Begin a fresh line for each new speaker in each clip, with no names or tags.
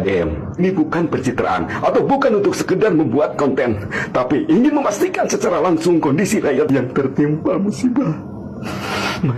Ini bukan pencitraan atau bukan untuk sekedar membuat konten, tapi ingin memastikan secara langsung kondisi rakyat yang tertimpa musibah.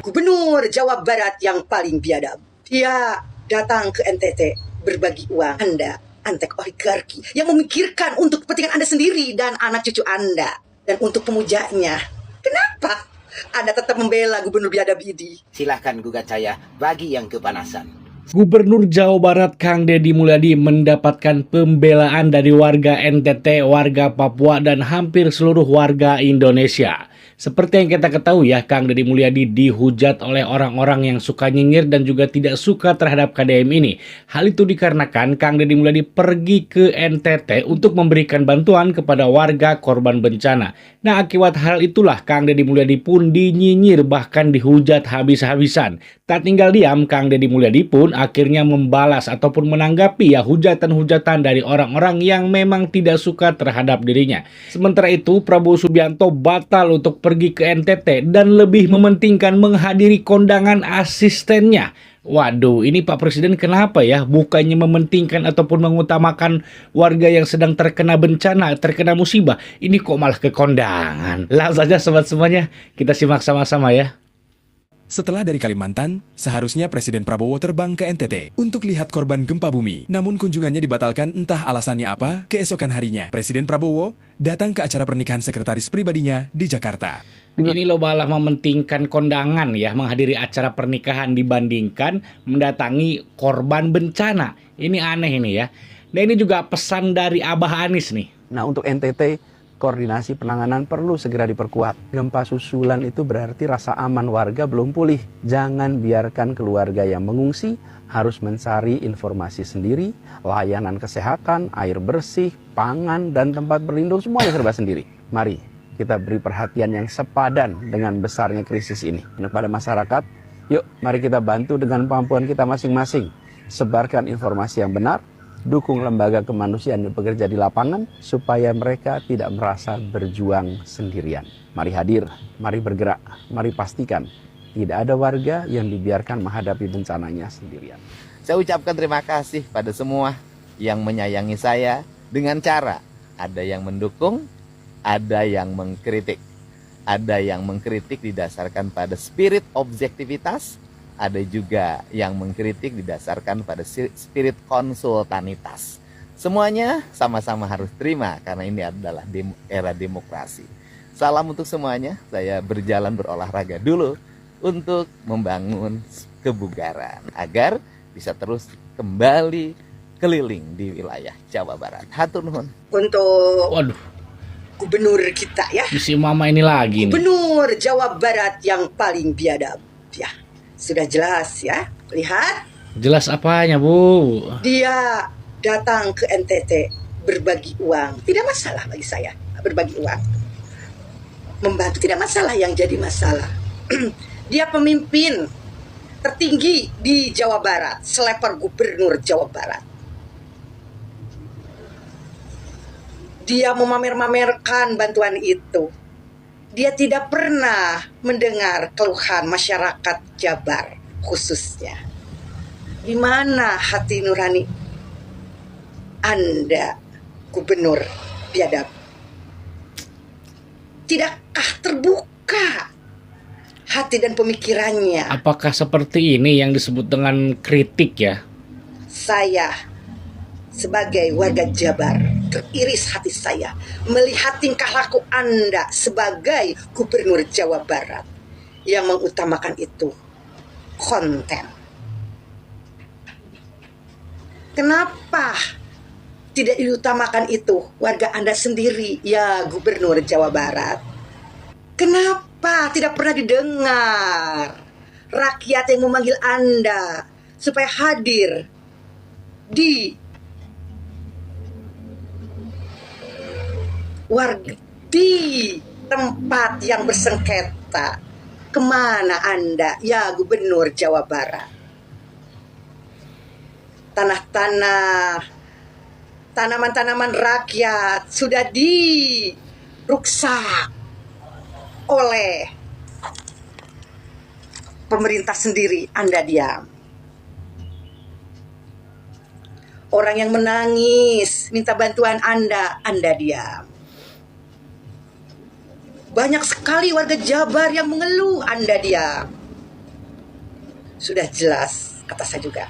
Gubernur Jawa Barat yang paling biadab. Dia datang ke NTT berbagi uang. Anda antek oligarki yang memikirkan untuk kepentingan Anda sendiri dan anak cucu Anda. Dan untuk pemujanya, kenapa Anda tetap membela Gubernur biadab ini?
Silahkan gugat saya bagi yang kepanasan.
Gubernur Jawa Barat Kang Deddy Mulyadi mendapatkan pembelaan dari warga NTT, warga Papua, dan hampir seluruh warga Indonesia. Seperti yang kita ketahui ya, Kang Deddy Mulyadi dihujat oleh orang-orang yang suka nyinyir dan juga tidak suka terhadap KDM ini. Hal itu dikarenakan Kang Deddy Mulyadi pergi ke NTT untuk memberikan bantuan kepada warga korban bencana. Nah, akibat hal itulah Kang Deddy Mulyadi pun dinyinyir bahkan dihujat habis-habisan. Tak tinggal diam, Kang Deddy Mulyadi pun akhirnya membalas ataupun menanggapi ya hujatan-hujatan dari orang-orang yang memang tidak suka terhadap dirinya. Sementara itu, Prabowo Subianto batal untuk pergi ke NTT dan lebih mementingkan menghadiri kondangan asistennya. Waduh, ini Pak Presiden kenapa ya? Bukannya mementingkan ataupun mengutamakan warga yang sedang terkena bencana, terkena musibah. Ini kok malah ke kondangan. Langsung saja sobat semuanya, kita simak sama-sama ya.
Setelah dari Kalimantan, seharusnya Presiden Prabowo terbang ke NTT untuk lihat korban gempa bumi. Namun kunjungannya dibatalkan entah alasannya apa. Keesokan harinya, Presiden Prabowo datang ke acara pernikahan sekretaris pribadinya di Jakarta.
Ini lo malah mementingkan kondangan ya, menghadiri acara pernikahan dibandingkan mendatangi korban bencana. Ini aneh ini ya. Dan ini juga pesan dari Abah Anies nih.
Nah, untuk NTT, koordinasi penanganan perlu segera diperkuat. Gempa susulan itu berarti rasa aman warga belum pulih. Jangan biarkan keluarga yang mengungsi harus mencari informasi sendiri, layanan kesehatan, air bersih, pangan, dan tempat berlindung semuanya serba sendiri. Mari kita beri perhatian yang sepadan dengan besarnya krisis ini. Kepada masyarakat, yuk mari kita bantu dengan kemampuan kita masing-masing. Sebarkan informasi yang benar, dukung lembaga kemanusiaan yang bekerja di lapangan supaya mereka tidak merasa berjuang sendirian. Mari hadir, mari bergerak, mari pastikan tidak ada warga yang dibiarkan menghadapi bencananya sendirian.
Saya ucapkan terima kasih pada semua yang menyayangi saya dengan cara ada yang mendukung, ada yang mengkritik. Ada yang mengkritik didasarkan pada spirit objektivitas, ada juga yang mengkritik didasarkan pada spirit konsultanitas. Semuanya sama-sama harus terima karena ini adalah era demokrasi. Salam untuk semuanya, saya berjalan berolahraga dulu untuk membangun kebugaran agar bisa terus kembali keliling di wilayah Jawa Barat. Hatur nuhun.
Untuk
Waduh,
gubernur kita ya,
si mama ini lagi nih.
Gubernur Jawa Barat yang paling biadab. Ya, sudah jelas ya. Lihat,
Jelas apanya, Bu?
dia datang ke NTT berbagi uang. Tidak masalah bagi saya berbagi uang. Membantu tidak masalah, yang jadi masalah dia pemimpin tertinggi di Jawa Barat, seleper gubernur Jawa Barat. Dia memamer-mamerkan bantuan itu. Dia tidak pernah mendengar keluhan masyarakat Jabar khususnya. Di mana hati nurani Anda, gubernur biadab? Tidakkah terbuka hati dan pemikirannya?
Apakah seperti ini yang disebut dengan kritik ya?
Saya sebagai warga Jabar, teriris hati saya melihat tingkah laku Anda sebagai gubernur Jawa Barat yang mengutamakan itu konten. Kenapa tidak diutamakan itu warga Anda sendiri ya gubernur Jawa Barat? Kenapa tidak pernah didengar rakyat yang memanggil Anda supaya hadir di warga di tempat yang bersengketa? Kemana Anda ya gubernur Jawa Barat? Tanah-tanah, tanaman-tanaman rakyat sudah diruksak oleh pemerintah sendiri. Anda diam. Orang yang menangis, minta bantuan Anda diam. Banyak sekali warga Jabar yang mengeluh, Anda diam. Sudah jelas, kata saya juga,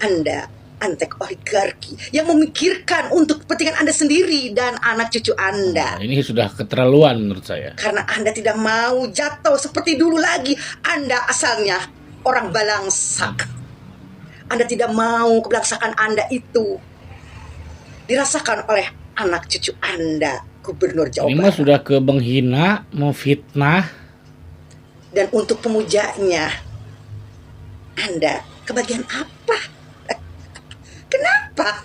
Anda antek oligarki yang memikirkan untuk kepentingan Anda sendiri dan anak cucu Anda.
Nah, ini sudah keterlaluan menurut saya.
Karena Anda tidak mau jatuh seperti dulu lagi. Anda asalnya orang Balangsak. Anda tidak mau kebelangsakan Anda itu dirasakan oleh anak cucu Anda, Gubernur Jawa
Ini mah
Barat.
sudah ke menghina, mau fitnah.
Dan untuk pemujanya, Anda kebagian apa? Kenapa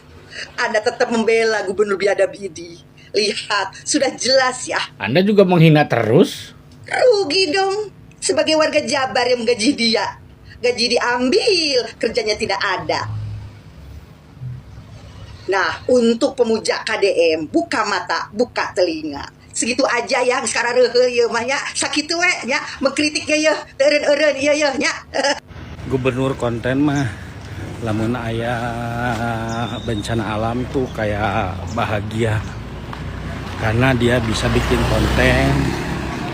Anda tetap membela Gubernur biadab ini? Lihat, sudah jelas ya.
Anda juga menghina terus.
Rugi dong. Sebagai warga Jabar yang menggaji dia. Gaji diambil, kerjanya tidak ada. Nah, untuk pemuja KDM, buka mata, buka telinga. Segitu aja ya, sekarang rehe ya mah ya. Sakitu we ya, mengkritik ya, eureun-eureun ya nya.
Gubernur konten mah lamun aya bencana alam tuh kayak bahagia karena dia bisa bikin konten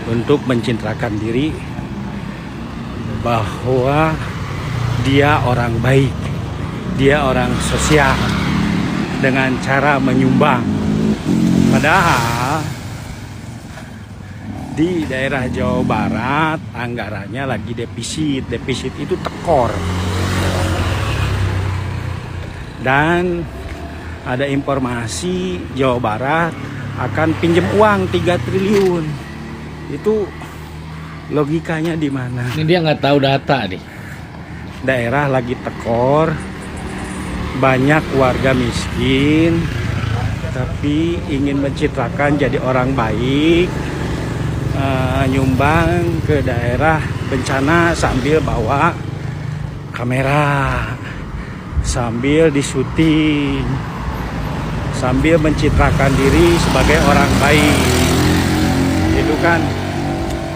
untuk mencintrakan diri bahwa dia orang baik, dia orang sosial dengan cara menyumbang. Padahal di daerah Jawa Barat anggarannya lagi defisit itu tekor. Dan ada informasi Jawa Barat akan pinjam uang 3 triliun. Itu logikanya di mana?
Ini dia nggak tahu data nih.
Daerah lagi tekor, banyak warga miskin, tapi ingin mencitrakan jadi orang baik, nyumbang ke daerah bencana sambil bawa kamera, sambil disuting, sambil mencitrakan diri sebagai orang baik. Itu kan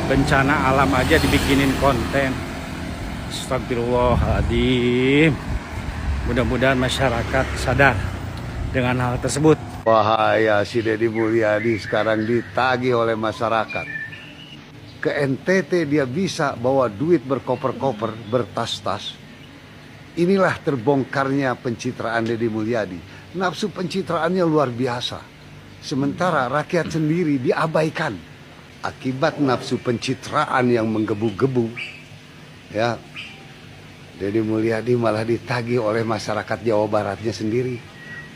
bencana alam aja dibikinin konten. Astagfirullahaladzim. Mudah-mudahan masyarakat sadar dengan hal tersebut.
Wahaya si Deddy Mulyadi sekarang ditagih oleh masyarakat. Ke NTT dia bisa bawa duit berkoper-koper, bertas-tas. Inilah terbongkarnya pencitraan Deddy Mulyadi. Nafsu pencitraannya luar biasa. Sementara rakyat sendiri diabaikan. Akibat nafsu pencitraan yang menggebu-gebu. Ya, Deddy Mulyadi malah ditagih oleh masyarakat Jawa Baratnya sendiri.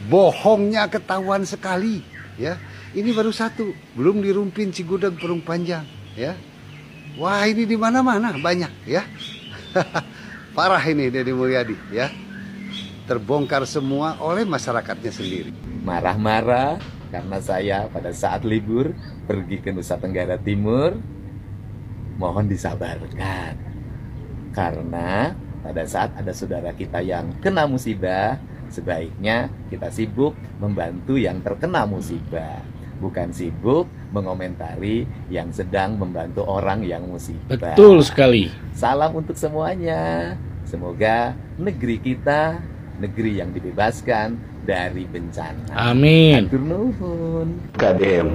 Bohongnya ketahuan sekali. Ya, ini baru satu. Belum dirumpin Cigudeg Perung Panjang. Ya, wah ini di mana-mana banyak. Ya. Parah ini Deddy Mulyadi, ya. Terbongkar semua oleh masyarakatnya sendiri.
Marah-marah karena saya pada saat libur pergi ke Nusa Tenggara Timur. Mohon disabarkan. Karena pada saat ada saudara kita yang kena musibah, sebaiknya kita sibuk membantu yang terkena musibah. Bukan sibuk mengomentari yang sedang membantu orang yang musibah.
Betul sekali.
Salam untuk semuanya. Semoga negeri kita, negeri yang dibebaskan dari bencana.
Amin.
Hatur nuhun.
KDM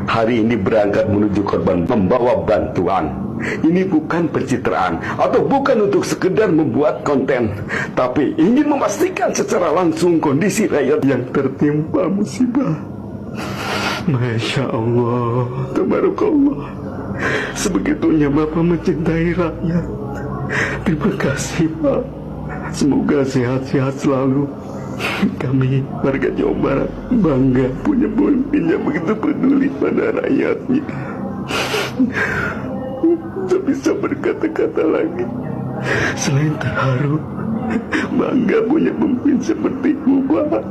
hari ini berangkat menuju korban membawa bantuan. Ini bukan pencitraan atau bukan untuk sekedar membuat konten, tapi ingin memastikan secara langsung kondisi rakyat yang tertimpa musibah. Masya Allah, tabarakallah. Sebegitunya Bapak mencintai rakyat. Terima kasih Pak. Semoga sehat-sehat selalu. Kami warga Jawa Barat bangga punya pemimpin yang begitu peduli pada rakyatnya. Tak bisa berkata-kata lagi selain terharu. Bangga punya pemimpin seperti Pak.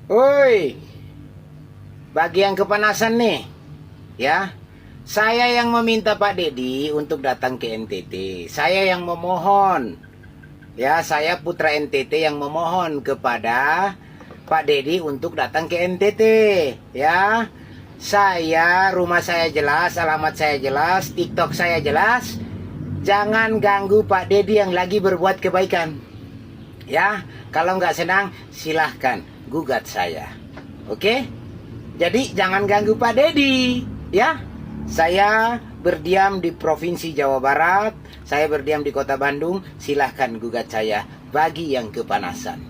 Woi, bagi yang kepanasan nih, ya, saya yang meminta Pak Deddy untuk datang ke NTT. Saya yang memohon, ya, saya putra NTT yang memohon kepada Pak Deddy untuk datang ke NTT, ya. Saya, rumah saya jelas, alamat saya jelas, TikTok saya jelas. Jangan ganggu Pak Deddy yang lagi berbuat kebaikan. Ya, kalau nggak senang silahkan gugat saya. Oke? Jadi jangan ganggu Pak Dedi, ya. Saya berdiam di Provinsi Jawa Barat, saya berdiam di Kota Bandung, silahkan gugat saya bagi yang kepanasan.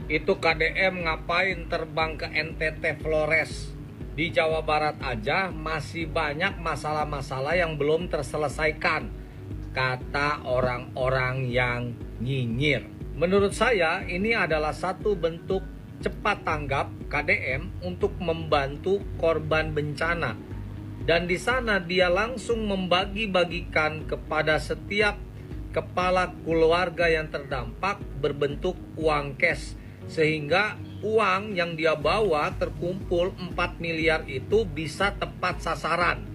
Itu KDM ngapain terbang ke NTT Flores? Di Jawa Barat aja masih banyak masalah-masalah yang belum terselesaikan, kata orang-orang yang nyinyir. Menurut saya ini adalah satu bentuk cepat tanggap KDM untuk membantu korban bencana. Dan di sana dia langsung membagi-bagikan kepada setiap kepala keluarga yang terdampak berbentuk uang cash. Sehingga uang yang dia bawa terkumpul 4 miliar itu bisa tepat sasaran.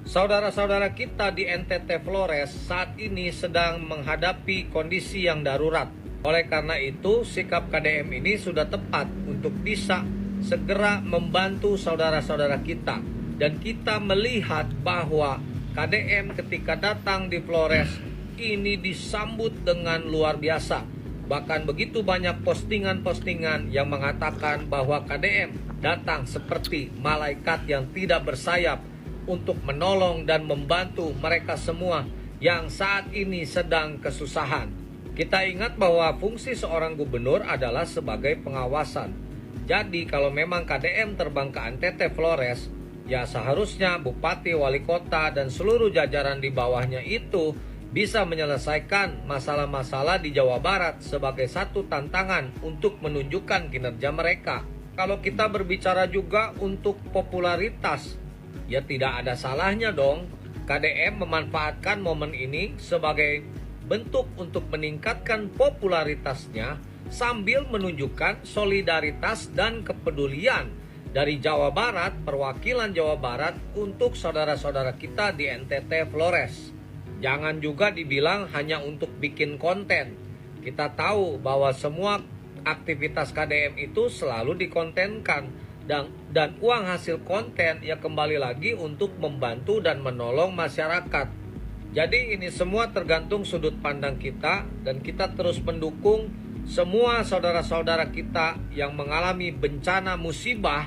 Saudara-saudara kita di NTT Flores saat ini sedang menghadapi kondisi yang darurat. Oleh karena itu, sikap KDM ini sudah tepat untuk bisa segera membantu saudara-saudara kita. Dan kita melihat bahwa KDM ketika datang di Flores ini disambut dengan luar biasa. Bahkan begitu banyak postingan-postingan yang mengatakan bahwa KDM datang seperti malaikat yang tidak bersayap untuk menolong dan membantu mereka semua yang saat ini sedang kesusahan. Kita ingat bahwa fungsi seorang gubernur adalah sebagai pengawasan. Jadi kalau memang KDM terbang ke NTT Flores, ya seharusnya bupati, wali kota, dan seluruh jajaran di bawahnya itu bisa menyelesaikan masalah-masalah di Jawa Barat sebagai satu tantangan untuk menunjukkan kinerja mereka. Kalau kita berbicara juga untuk popularitas, ya tidak ada salahnya dong KDM memanfaatkan momen ini sebagai bentuk untuk meningkatkan popularitasnya sambil menunjukkan solidaritas dan kepedulian dari Jawa Barat, perwakilan Jawa Barat untuk saudara-saudara kita di NTT Flores. Jangan juga dibilang hanya untuk bikin konten. Kita tahu bahwa semua aktivitas KDM itu selalu dikontenkan dan uang hasil konten ya kembali lagi untuk membantu dan menolong masyarakat. Jadi ini semua tergantung sudut pandang kita dan kita terus mendukung semua saudara-saudara kita yang mengalami bencana musibah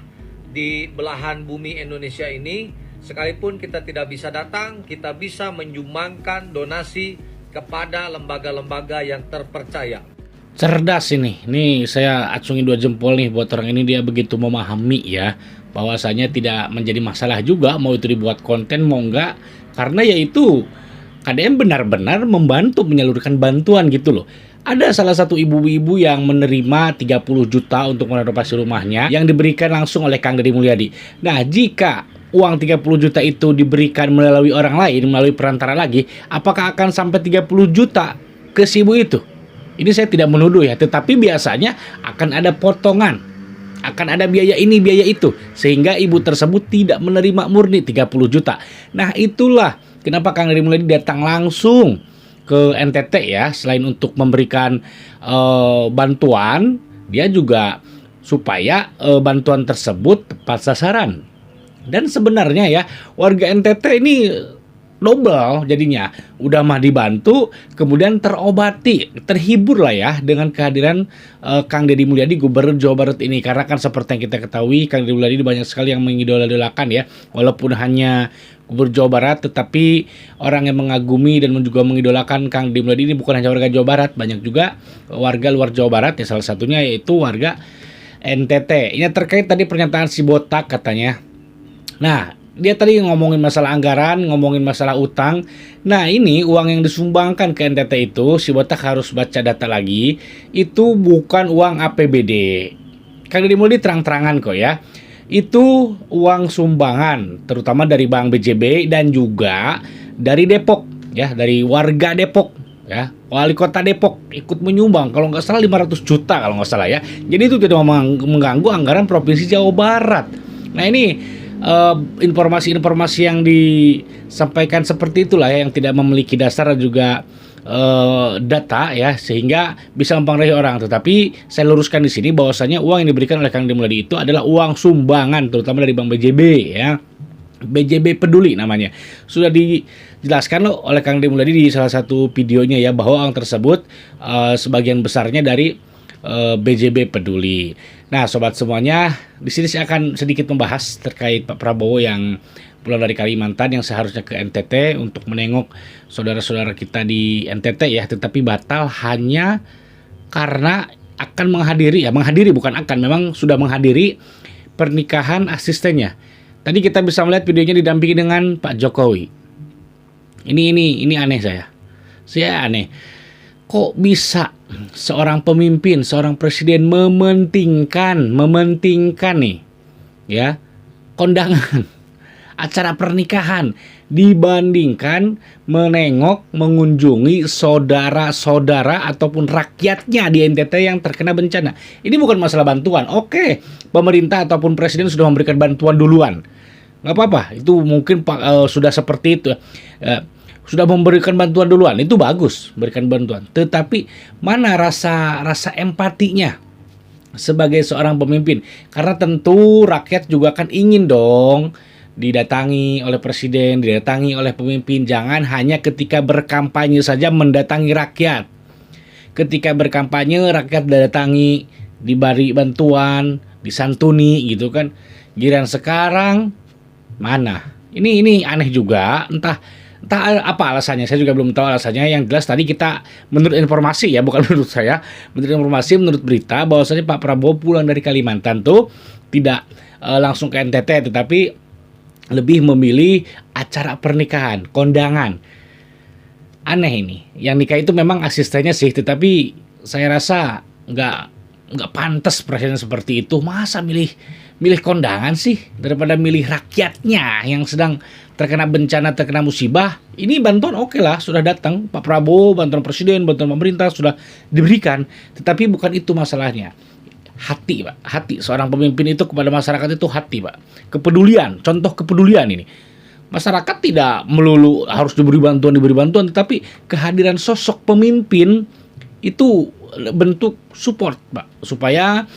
di belahan bumi Indonesia ini. Sekalipun kita tidak bisa datang, kita bisa menyumbangkan donasi kepada lembaga-lembaga yang terpercaya.
Cerdas ini saya acungi 2 jempol nih buat orang ini, dia begitu memahami ya bahwasanya tidak menjadi masalah juga mau itu dibuat konten mau enggak, karena yaitu KDM benar-benar membantu menyalurkan bantuan gitu loh. Ada salah satu ibu-ibu yang menerima 30 juta untuk merenovasi rumahnya yang diberikan langsung oleh Kang Deddy Mulyadi. Nah, jika uang 30 juta itu diberikan melalui orang lain, melalui perantara lagi, apakah akan sampai 30 juta ke si ibu itu? Ini saya tidak menuduh ya, tetapi biasanya akan ada potongan, akan ada biaya ini, biaya itu, sehingga ibu tersebut tidak menerima murni 30 juta. Nah, itulah kenapa Kang Deddy Mulyadi datang langsung ke NTT ya, selain untuk memberikan bantuan, dia juga supaya bantuan tersebut tepat sasaran. Dan sebenarnya ya, warga NTT ini double jadinya, udah mah dibantu, kemudian terobati, terhibur lah ya dengan kehadiran Kang Deddy Mulyadi, Gubernur Jawa Barat ini. Karena kan seperti yang kita ketahui, Kang Deddy Mulyadi banyak sekali yang mengidolakan ya, walaupun hanya Gubernur Jawa Barat, tetapi orang yang mengagumi dan juga mengidolakan Kang Deddy Mulyadi ini bukan hanya warga Jawa Barat, banyak juga warga luar Jawa Barat ya, salah satunya yaitu warga NTT. Ini terkait tadi pernyataan si botak katanya. Nah, dia tadi ngomongin masalah anggaran, ngomongin masalah utang. Nah, ini uang yang disumbangkan ke NTT itu, si botak harus baca data lagi, itu bukan uang APBD. Kang Deddy Mulyadi terang-terangan kok ya. Itu uang sumbangan, terutama dari Bank BJB dan juga dari Depok ya, dari warga Depok ya. Wali Kota Depok ikut menyumbang kalau nggak salah 500 juta kalau nggak salah ya. Jadi itu tidak mengganggu anggaran Provinsi Jawa Barat. Nah, ini informasi-informasi yang disampaikan seperti itulah ya, yang tidak memiliki dasar dan juga data ya, sehingga bisa mempengaruhi orang. Tetapi saya luruskan di sini bahwasanya uang yang diberikan oleh Kang Deddy Mulyadi itu adalah uang sumbangan, terutama dari Bank BJB ya. BJB Peduli namanya. Sudah dijelaskan loh oleh Kang Deddy Mulyadi di salah satu videonya ya, bahwa uang tersebut sebagian besarnya dari BJB Peduli. Nah, sobat semuanya, di sini saya akan sedikit membahas terkait Pak Prabowo yang pulang dari Kalimantan yang seharusnya ke NTT untuk menengok saudara-saudara kita di NTT ya, tetapi batal hanya karena akan menghadiri bukan akan, memang sudah menghadiri pernikahan asistennya. Tadi kita bisa melihat videonya didampingi dengan Pak Jokowi. Ini aneh saya. Saya aneh. Kok bisa seorang pemimpin, seorang presiden mementingkan nih ya, kondangan acara pernikahan dibandingkan menengok, mengunjungi saudara-saudara ataupun rakyatnya di NTT yang terkena bencana. Ini bukan masalah bantuan. Oke, pemerintah ataupun presiden sudah memberikan bantuan duluan, nggak apa-apa. Itu mungkin sudah seperti itu. Sudah memberikan bantuan duluan, itu bagus, berikan bantuan. Tetapi mana rasa empatinya sebagai seorang pemimpin? Karena tentu rakyat juga akan ingin dong didatangi oleh presiden, didatangi oleh pemimpin. Jangan hanya ketika berkampanye saja mendatangi rakyat. Ketika berkampanye rakyat didatangi, diberi bantuan, disantuni gitu kan. Giliran sekarang mana? Ini aneh juga, entah apa alasannya, saya juga belum tahu alasannya. Yang jelas tadi kita menurut informasi ya, bukan menurut saya, menurut berita bahwasanya Pak Prabowo pulang dari Kalimantan tuh tidak langsung ke NTT, tetapi lebih memilih acara pernikahan, kondangan. Aneh ini. Yang nikah itu memang asistennya sih, tetapi saya rasa nggak pantas presiden seperti itu. Masa milih kondangan sih daripada milih rakyatnya yang sedang terkena bencana, terkena musibah. Ini bantuan oke lah, sudah datang Pak Prabowo, bantuan presiden, bantuan pemerintah sudah diberikan, tetapi bukan itu masalahnya. Hati, Pak. Hati seorang pemimpin itu kepada masyarakat itu hati, Pak. Kepedulian, contoh kepedulian ini. Masyarakat tidak melulu harus diberi bantuan, tetapi kehadiran sosok pemimpin itu bentuk support, Pak, supaya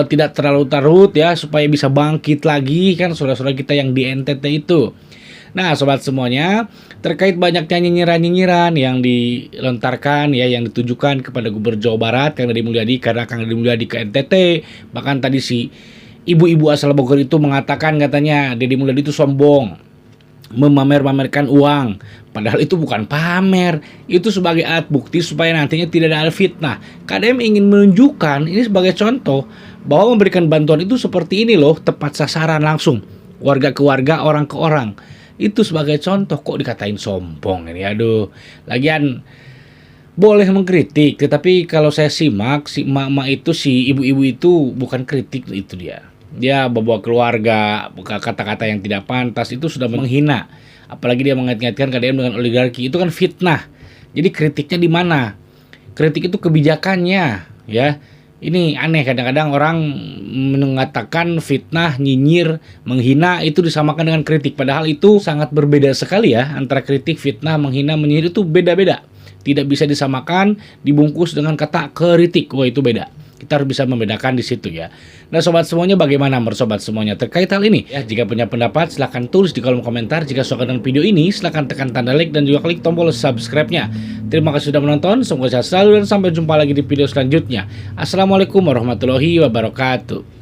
tidak terlalu tarut ya, supaya bisa bangkit lagi kan saudara-saudara kita yang di NTT itu. Nah, sobat semuanya, terkait banyaknya nyinyiran-nyinyiran yang dilontarkan ya, yang ditujukan kepada Gubernur Jawa Barat Kang Deddy Mulyadi karena Kang Deddy Mulyadi ke NTT, bahkan tadi si ibu-ibu asal Bogor itu mengatakan katanya Deddy Mulyadi itu sombong, memamer-mamerkan uang. Padahal itu bukan pamer, itu sebagai alat bukti supaya nantinya tidak ada fitnah. KDM ingin menunjukkan ini sebagai contoh bahwa memberikan bantuan itu seperti ini loh, tepat sasaran langsung, warga ke warga, orang ke orang. Itu sebagai contoh. Kok dikatain sombong ini, aduh. Lagian boleh mengkritik, tetapi kalau saya simak si emak-emak itu, si ibu-ibu itu bukan kritik, itu dia bawa keluarga, kata-kata yang tidak pantas itu sudah menghina. Apalagi dia mengait-ngaitkan KDM dengan oligarki, itu kan fitnah. Jadi kritiknya di mana? Kritik itu kebijakannya ya. Ini aneh, kadang-kadang orang mengatakan fitnah, nyinyir, menghina itu disamakan dengan kritik. Padahal itu sangat berbeda sekali ya, antara kritik, fitnah, menghina, menyindir itu beda-beda. Tidak bisa disamakan, dibungkus dengan kata kritik. Wah, itu beda. Kita harus bisa membedakan di situ ya. Nah, sobat semuanya, bagaimana menurut sobat semuanya terkait hal ini? Ya, jika punya pendapat silahkan tulis di kolom komentar. Jika suka dengan video ini, silahkan tekan tanda like dan juga klik tombol subscribe-nya. Terima kasih sudah menonton. Semoga sehat selalu dan sampai jumpa lagi di video selanjutnya. Assalamualaikum warahmatullahi wabarakatuh.